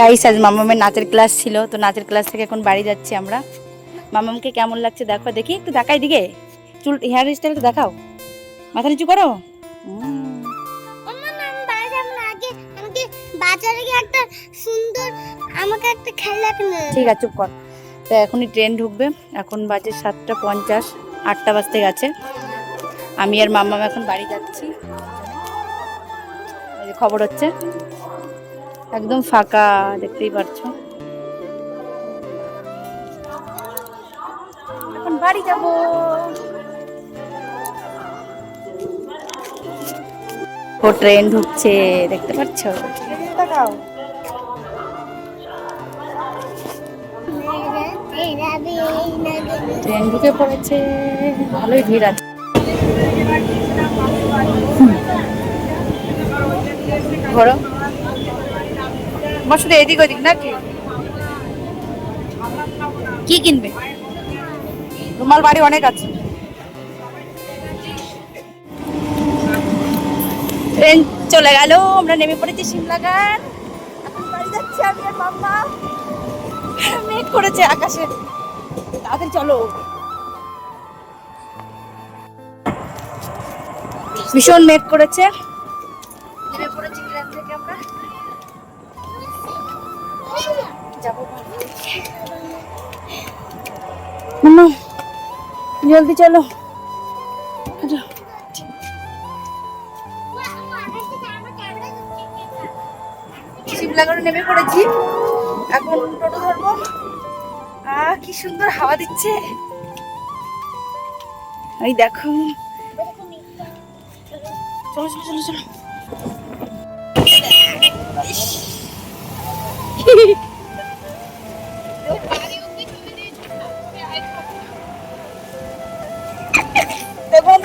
Guys, আজ মামামের নাচের ক্লাস ছিল, তো নাচের ক্লাস থেকে এখন বাড়ি যাচ্ছি আমরা। মামামকে কেমন লাগছে দেখো, দেখি একটু দেখাই দিকে, চুল হেয়ার স্টাইলটা দেখাও, মাথা নিচু করো। ঠিক আছে, চুপ কর। তো এখনই ট্রেন ঢুকবে, এখন বাজে 7:50, 8টা বাজতে গেছে। আমি আর মামাম এখন বাড়ি যাচ্ছি। খবর হচ্ছে একদম ফাঁকা, দেখতেই পাচ্ছ। এখন বাড়ি যাব। ও ট্রেন ঢুকছে, দেখতে পাচ্ছ। ট্রেন ঢুকে পড়েছে, ভালোই ভিড় আছে। ঘোরো আমার শুধু এদিক ওদিক নাকি, কি কিনবে? রুমাল বাড়ি অনেক আছে। ট্রেন চলে গেল, আমরা নেমে পড়েছি সিমলাগান। এখন বাড়ি যাচ্ছি আমি আর মাম্মা। মেঘ করেছে আকাশে, তাড়াতাড়ি চলো। ভীষণ মেঘ করেছে, নেমে পড়েছি ট্রেন থেকে আমরা। যাবো মাম্মা, জলদি চলো। শিমলাগড়ে নেমে পড়েছি, এখন টোটো ধরবো। কি সুন্দর হাওয়া দিচ্ছে, এই দেখো। চলো চলো চলো চলো। দেখুন